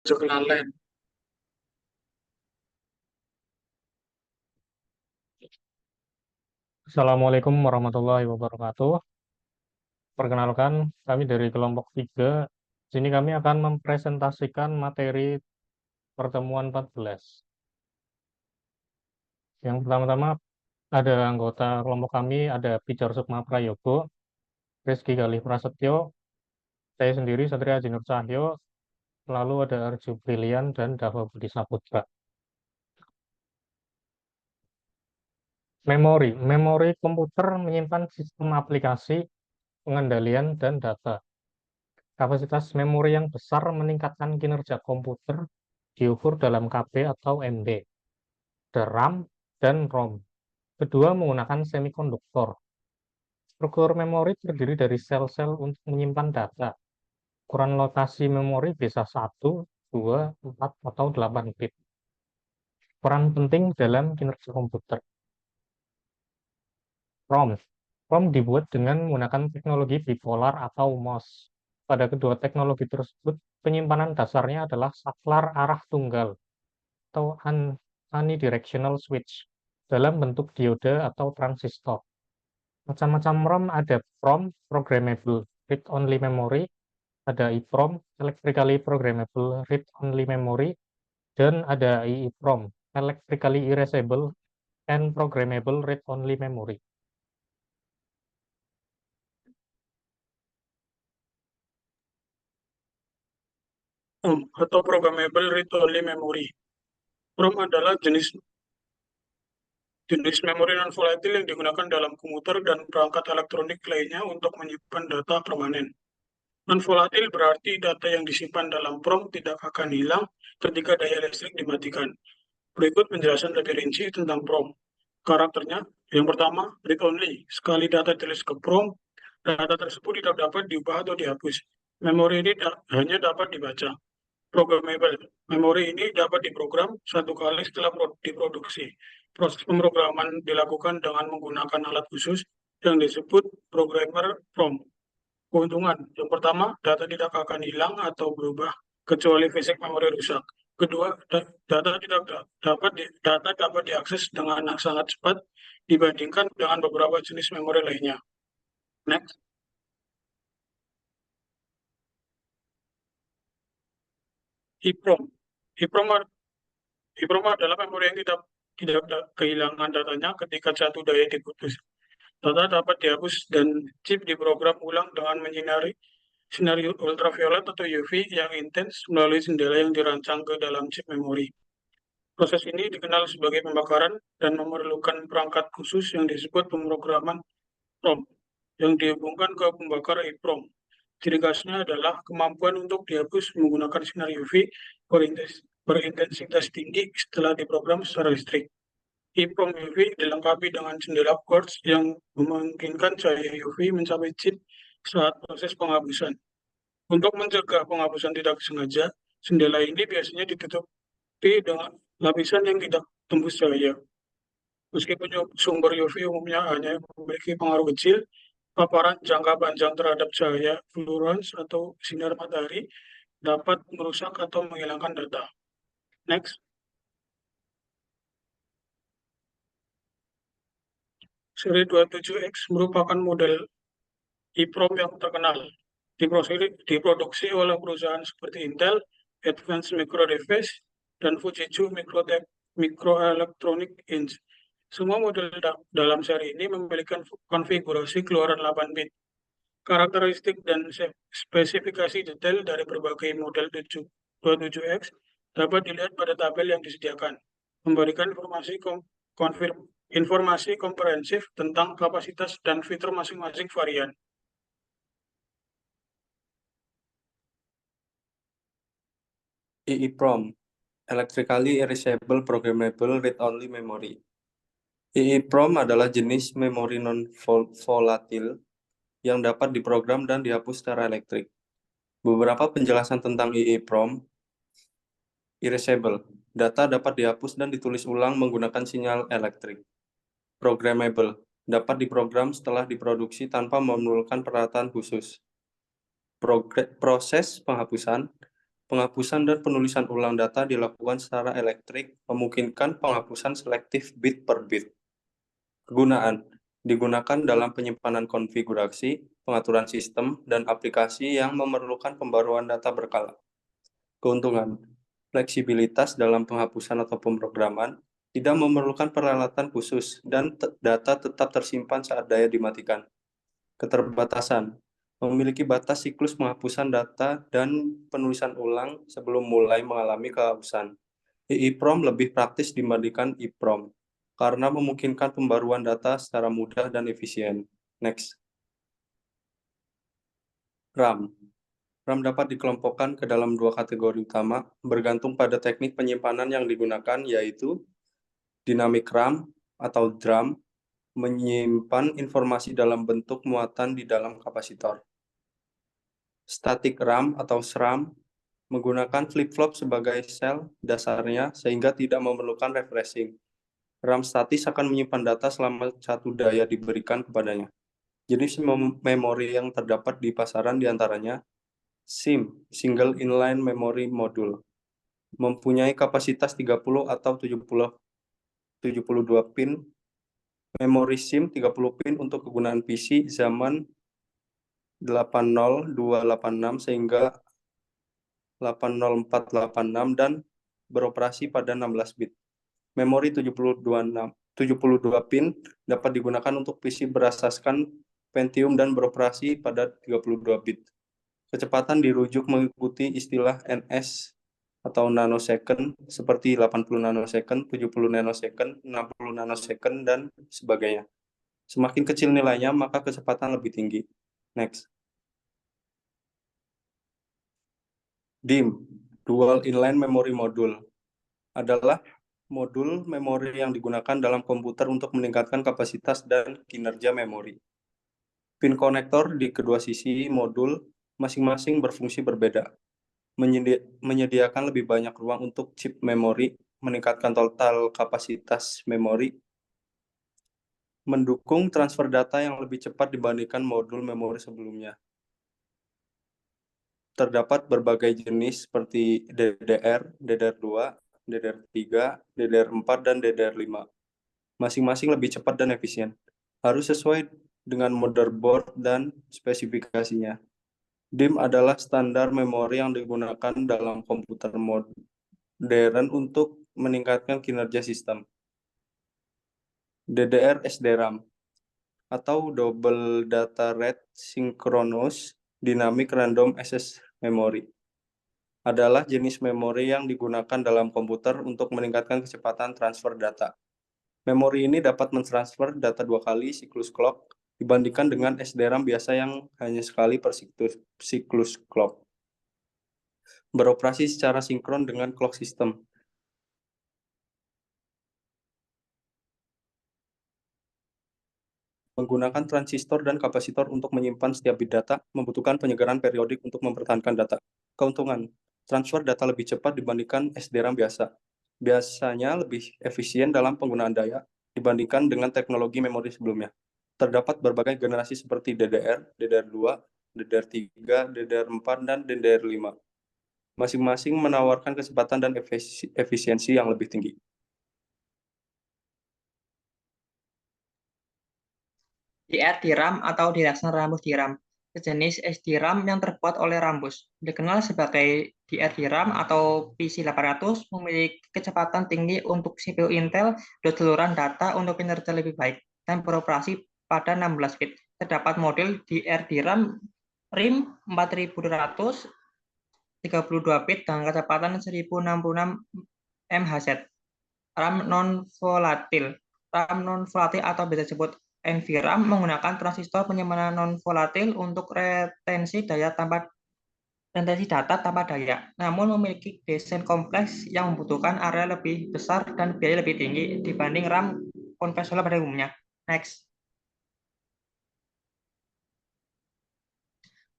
Kenalan. Assalamualaikum warahmatullahi wabarakatuh. Perkenalkan, kami dari kelompok 3. Sini kami akan mempresentasikan materi pertemuan 14. Yang pertama-tama ada anggota kelompok kami, ada Pijar Sukma Prayogo, Rizky Galih Prasetyo, saya sendiri Satria Jinur Cahyo, lalu ada Arju Brilian dan Dava Budi Saputra. Memori komputer menyimpan sistem aplikasi, pengendalian, dan data. Kapasitas memori yang besar meningkatkan kinerja komputer diukur dalam KB atau MB, ada RAM dan ROM. Kedua menggunakan semikonduktor. Struktur memori terdiri dari sel-sel untuk menyimpan data. Ukuran lokasi memori bisa 1, 2, 4, atau 8 bit. Peran penting dalam kinerja komputer. ROM. ROM dibuat dengan menggunakan teknologi bipolar atau MOS. Pada kedua teknologi tersebut, penyimpanan dasarnya adalah saklar arah tunggal atau unidirectional switch dalam bentuk dioda atau transistor. Macam-macam ROM ada PROM, Programmable Read-Only Memory, ada EEPROM, Electrically Programmable Read-Only Memory, dan ada EEPROM, Electrically Erasable and Programmable Read-Only Memory. Atau Programmable Read Only Memory. PROM adalah jenis memori non volatil yang digunakan dalam komputer dan perangkat elektronik lainnya untuk menyimpan data permanen. Non volatil berarti data yang disimpan dalam PROM tidak akan hilang ketika daya listrik dimatikan. Berikut penjelasan lebih rinci tentang PROM. Karakternya, yang pertama, read only. Sekali data ditulis ke PROM, data tersebut tidak dapat diubah atau dihapus. Memori ini hanya dapat dibaca. Programmable. Memori ini dapat diprogram satu kali setelah diproduksi. Proses pemrograman dilakukan dengan menggunakan alat khusus yang disebut programmer prompt. Keuntungan, yang pertama, data tidak akan hilang atau berubah kecuali fisik memori rusak. Kedua, data tidak dapat diakses dengan sangat cepat dibandingkan dengan beberapa jenis memori lainnya. Next. EEPROM. EEPROM EEPROM adalah memori yang tidak kehilangan datanya ketika jatuh daya diputus. Data dapat dihapus dan chip diprogram ulang dengan menyinari sinar ultraviolet atau UV yang intens melalui jendela yang dirancang ke dalam chip memori. Proses ini dikenal sebagai pembakaran dan memerlukan perangkat khusus yang disebut pemrograman PROM yang dihubungkan ke pembakar EEPROM. Ciri khasnya adalah kemampuan untuk dihapus menggunakan sinar UV berintensitas tinggi setelah diprogram secara listrik. EEPROM UV dilengkapi dengan jendela quartz yang memungkinkan cahaya UV mencapai chip saat proses penghapusan. Untuk mencegah penghapusan tidak sengaja, jendela ini biasanya ditutupi dengan lapisan yang tidak tembus cahaya. Meskipun sumber UV umumnya hanya memiliki pengaruh kecil, paparan jangka panjang terhadap cahaya fluorescence atau sinar matahari dapat merusak atau menghilangkan data. Next. Seri 27X merupakan model EEPROM yang terkenal. Diproduksi oleh perusahaan seperti Intel, Advanced Micro Device, dan Fujitsu Microelectronic Inc. Semua model dalam seri ini memiliki konfigurasi keluaran 8 bit. Karakteristik dan spesifikasi detail dari berbagai model 27X dapat dilihat pada tabel yang disediakan, memberikan informasi komprehensif tentang kapasitas dan fitur masing-masing varian. EEPROM, Electrically Erasable Programmable Read-Only Memory. EEPROM adalah jenis memori non-volatil yang dapat diprogram dan dihapus secara elektrik. Beberapa penjelasan tentang EEPROM. Erasable, data dapat dihapus dan ditulis ulang menggunakan sinyal elektrik. Programmable, dapat diprogram setelah diproduksi tanpa memerlukan peralatan khusus. Proses penghapusan, Penghapusan dan penulisan ulang data dilakukan secara elektrik, memungkinkan penghapusan selektif bit per bit. Kegunaan digunakan dalam penyimpanan konfigurasi, pengaturan sistem, dan aplikasi yang memerlukan pembaruan data berkala. Keuntungan, fleksibilitas dalam penghapusan atau pemrograman, tidak memerlukan peralatan khusus, dan data tetap tersimpan saat daya dimatikan. Keterbatasan, memiliki batas siklus penghapusan data dan penulisan ulang sebelum mulai mengalami kehausan. EEPROM lebih praktis dibandingkan EEPROM, karena memungkinkan pembaruan data secara mudah dan efisien. Next. RAM. RAM dapat dikelompokkan ke dalam dua kategori utama, bergantung pada teknik penyimpanan yang digunakan, yaitu dynamic RAM atau DRAM, menyimpan informasi dalam bentuk muatan di dalam kapasitor. Static RAM atau SRAM menggunakan flip-flop sebagai sel dasarnya sehingga tidak memerlukan refreshing. RAM statis akan menyimpan data selama satu daya diberikan kepadanya. Jenis memori yang terdapat di pasaran diantaranya SIM, Single Inline Memory Module, mempunyai kapasitas 30 atau 72 pin, memori SIM 30 pin untuk kegunaan PC zaman 80286 sehingga 80486 dan beroperasi pada 16 bit. Memori 72 pin dapat digunakan untuk PC berasaskan Pentium dan beroperasi pada 32 bit. Kecepatan dirujuk mengikuti istilah NS atau nanosecond seperti 80 nanosecond, 70 nanosecond, 60 nanosecond, dan sebagainya. Semakin kecil nilainya, maka kecepatan lebih tinggi. Next. DIMM, Dual Inline Memory Module, adalah modul memori yang digunakan dalam komputer untuk meningkatkan kapasitas dan kinerja memori. Pin konektor di kedua sisi modul masing-masing berfungsi berbeda, menyediakan lebih banyak ruang untuk chip memori, meningkatkan total kapasitas memori, mendukung transfer data yang lebih cepat dibandingkan modul memori sebelumnya. Terdapat berbagai jenis seperti DDR, DDR2, DDR3, DDR4, dan DDR5. Masing-masing lebih cepat dan efisien. Harus sesuai dengan motherboard dan spesifikasinya. DIMM adalah standar memori yang digunakan dalam komputer modern untuk meningkatkan kinerja sistem. DDR SDRAM atau Double Data Rate Synchronous Dynamic Random Access Memory adalah jenis memori yang digunakan dalam komputer untuk meningkatkan kecepatan transfer data. Memori ini dapat mentransfer data 2 kali siklus clock dibandingkan dengan SDRAM biasa yang hanya sekali per siklus clock. Beroperasi secara sinkron dengan clock system. Menggunakan transistor dan kapasitor untuk menyimpan setiap bit data, membutuhkan penyegaran periodik untuk mempertahankan data. Keuntungan, transfer data lebih cepat dibandingkan SDRAM biasa. Biasanya lebih efisien dalam penggunaan daya dibandingkan dengan teknologi memori sebelumnya. Terdapat berbagai generasi seperti DDR, DDR2, DDR3, DDR4, dan DDR5. Masing-masing menawarkan kecepatan dan efisiensi yang lebih tinggi. DRAM atau dilaksana rambus DRAM, sejenis SDRAM yang terbuat oleh rambus. Dikenal sebagai DRAM atau PC800, memiliki kecepatan tinggi untuk CPU Intel dan seluruhan data untuk kinerja lebih baik, dan beroperasi pada 16 bit. Terdapat model DRAM RIM 4200, 32 bit dengan kecepatan 1066 MHz. RAM non-volatil. RAM non-volatil atau bisa disebut NVRAM menggunakan transistor penyimpanan non-volatil untuk retensi data tanpa daya, namun memiliki desain kompleks yang membutuhkan area lebih besar dan biaya lebih tinggi dibanding RAM konvensional pada umumnya. Next.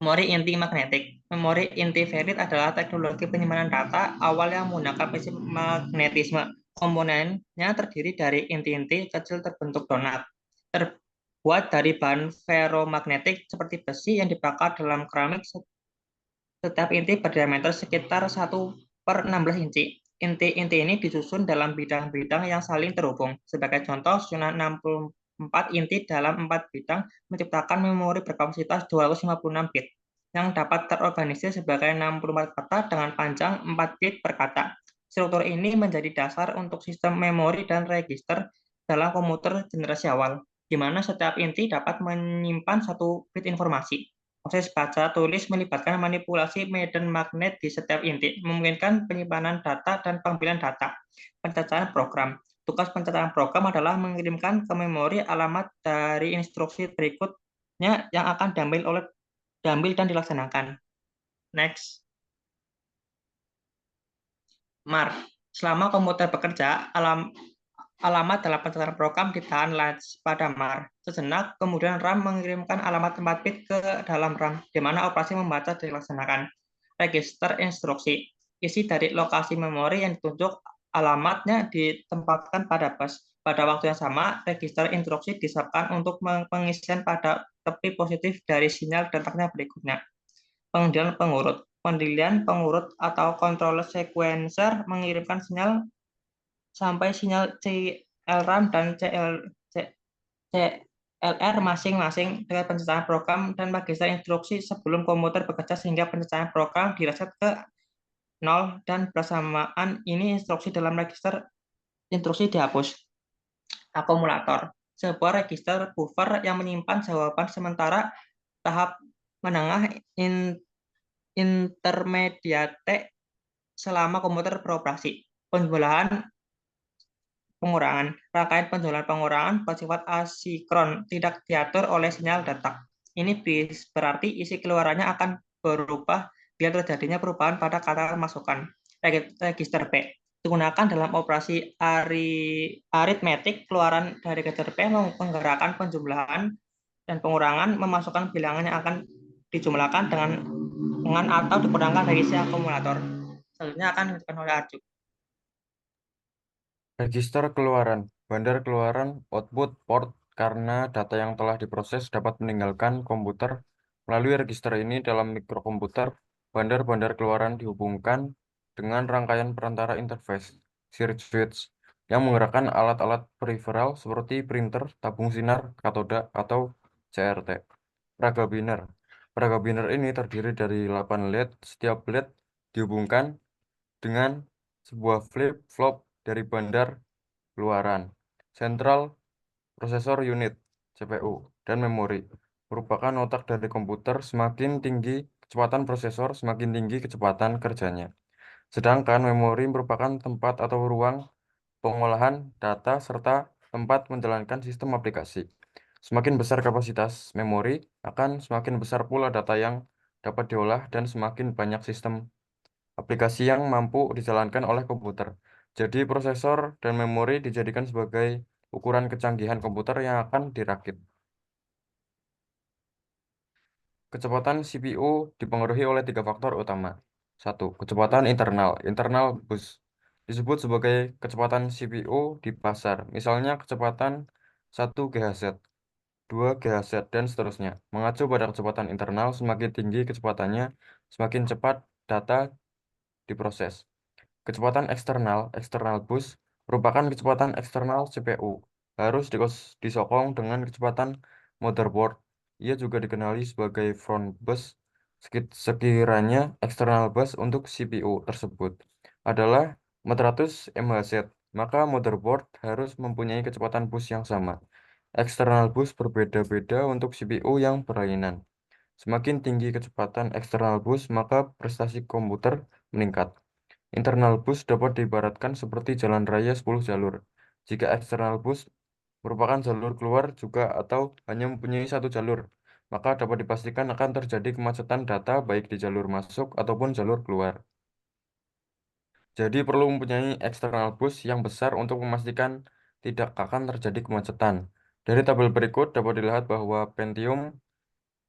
Memori inti magnetik. Memori inti ferrit adalah teknologi penyimpanan data awal yang menggunakan prinsip magnetisme. Komponennya terdiri dari inti-inti kecil terbentuk donat, terbuat dari bahan ferromagnetik seperti besi yang dibakar dalam keramik Setiap inti berdiameter sekitar 1/16 inci. Inti-inti ini disusun dalam bidang-bidang yang saling terhubung. Sebagai contoh, susunan 64 inti dalam 4 bidang menciptakan memori berkapasitas 256 bit yang dapat terorganisir sebagai 64 kata dengan panjang 4 bit per kata. Struktur ini menjadi dasar untuk sistem memori dan register dalam komputer generasi awal, di mana setiap inti dapat menyimpan 1 bit informasi. Proses baca tulis melibatkan manipulasi medan magnet di setiap inti, memungkinkan penyimpanan data dan pengambilan data. Pencacaan program. Tugas pencacaan program adalah mengirimkan ke memori alamat dari instruksi berikutnya yang akan diambil dan dilaksanakan. Next. MAR. Selama komputer bekerja, alamat dalam pencatatan program ditahan latch pada MAR. Sejenak, kemudian RAM mengirimkan alamat 4 bit ke dalam RAM, di mana operasi membaca dilaksanakan. Register instruksi. Isi dari lokasi memori yang ditunjuk alamatnya ditempatkan pada bus. Pada waktu yang sama, register instruksi disiapkan untuk pengisian pada tepi positif dari sinyal detaknya berikutnya. Pengendalian pengurut. Pendilian pengurut atau controller sequencer mengirimkan sinyal sampai sinyal CLRAM dan CLR masing-masing dengan pencacaan program dan register instruksi sebelum komputer bekerja sehingga pencacaan program direset ke 0 dan bersamaan ini instruksi dalam register instruksi dihapus. Akumulator. Sebuah register buffer yang menyimpan jawaban sementara tahap menengah intermediate selama komputer beroperasi. Penjumlahan pengurangan. Rangkaian penjualan pengurangan bersifat asinkron, tidak diatur oleh sinyal detak. Ini berarti isi keluarannya akan berubah bila terjadinya perubahan pada kata masukan. Register B digunakan dalam operasi aritmetik. Keluaran dari register B menggerakkan penjumlahan dan pengurangan, memasukkan bilangan yang akan dijumlahkan dengan atau dikurangkan dari isi akumulator. Selanjutnya akan dilakukan oleh Arju. Register keluaran. Bandar keluaran output port karena data yang telah diproses dapat meninggalkan komputer. Melalui register ini dalam mikrokomputer, bandar-bandar keluaran dihubungkan dengan rangkaian perantara interface, circuits, yang menggerakkan alat-alat peripheral seperti printer, tabung sinar, katoda, atau CRT. Peraga biner. Peraga biner ini terdiri dari 8 LED. Setiap LED dihubungkan dengan sebuah flip-flop dari bandar keluaran. Central Processor Unit CPU dan memori merupakan otak dari komputer. Semakin tinggi kecepatan prosesor, semakin tinggi kecepatan kerjanya. Sedangkan memori merupakan tempat atau ruang pengolahan data serta tempat menjalankan sistem aplikasi. Semakin besar kapasitas memori, akan semakin besar pula data yang dapat diolah dan semakin banyak sistem aplikasi yang mampu dijalankan oleh komputer. Jadi prosesor dan memori dijadikan sebagai ukuran kecanggihan komputer yang akan dirakit. Kecepatan CPU dipengaruhi oleh 3 faktor utama. 1. Kecepatan internal bus. Disebut sebagai kecepatan CPU di pasar. Misalnya kecepatan 1 GHz, 2 GHz, dan seterusnya. Mengacu pada kecepatan internal, semakin tinggi kecepatannya, semakin cepat data diproses. Kecepatan eksternal bus, merupakan kecepatan eksternal CPU. Harus disokong dengan kecepatan motherboard. Ia juga dikenali sebagai front bus. Sekiranya eksternal bus untuk CPU tersebut adalah 400 MHz, maka motherboard harus mempunyai kecepatan bus yang sama. Eksternal bus berbeda-beda untuk CPU yang berlainan. Semakin tinggi kecepatan eksternal bus, maka prestasi komputer meningkat. Internal bus dapat diibaratkan seperti jalan raya 10 jalur. Jika eksternal bus merupakan jalur keluar juga atau hanya mempunyai 1 jalur, maka dapat dipastikan akan terjadi kemacetan data baik di jalur masuk ataupun jalur keluar. Jadi perlu mempunyai eksternal bus yang besar untuk memastikan tidak akan terjadi kemacetan. Dari tabel berikut dapat dilihat bahwa Pentium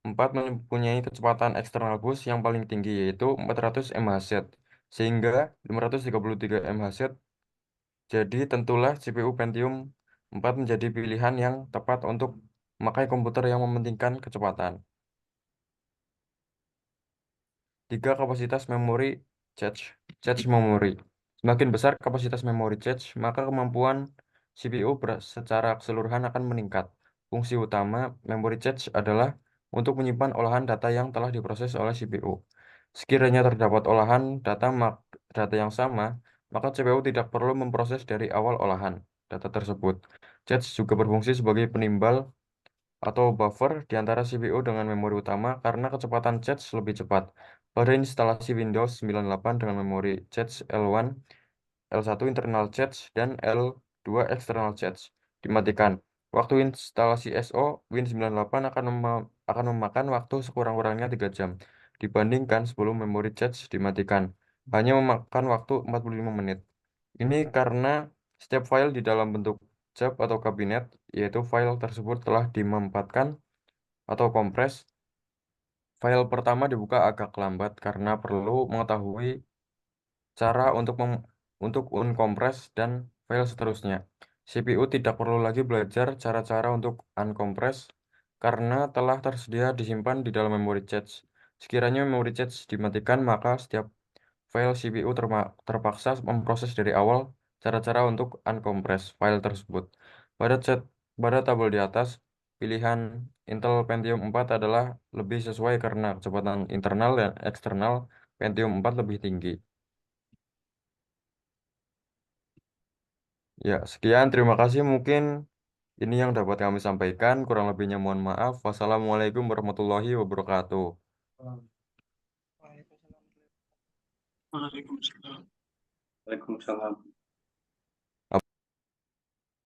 4 mempunyai kecepatan eksternal bus yang paling tinggi yaitu 400 MHz sehingga 533 MHz. Jadi tentulah CPU Pentium 4 menjadi pilihan yang tepat untuk memakai komputer yang mementingkan kecepatan. 3. Kapasitas memori cache memori. Semakin besar kapasitas memori cache, maka kemampuan CPU secara keseluruhan akan meningkat. Fungsi utama memori cache adalah untuk menyimpan olahan data yang telah diproses oleh CPU. Sekiranya terdapat olahan data yang sama, maka CPU tidak perlu memproses dari awal olahan data tersebut. Cache juga berfungsi sebagai penimbal atau buffer di antara CPU dengan memori utama karena kecepatan cache lebih cepat. Pada instalasi Windows 98 dengan memori cache L1, L1 internal cache, dan L2 external cache dimatikan. Waktu instalasi SO Win98 akan memakan waktu sekurang-kurangnya 3 jam dibandingkan sebelum memori cache dimatikan. Hanya memakan waktu 45 menit. Ini karena setiap file di dalam bentuk zip atau kabinet, yaitu file tersebut telah dimempatkan atau kompres. File pertama dibuka agak lambat karena perlu mengetahui cara untuk unkompres dan file seterusnya. CPU tidak perlu lagi belajar cara-cara untuk unkompres karena telah tersedia disimpan di dalam memory cache. Sekiranya memory cache dimatikan, maka setiap file CPU terpaksa memproses dari awal cara-cara untuk unkompres file tersebut. Pada tabel di atas, pilihan Intel Pentium 4 adalah lebih sesuai karena kecepatan internal dan eksternal Pentium 4 lebih tinggi. Ya, sekian. Terima kasih. Mungkin ini yang dapat kami sampaikan. Kurang lebihnya mohon maaf. Wassalamualaikum warahmatullahi wabarakatuh. Waalaikumsalam. Waalaikumsalam.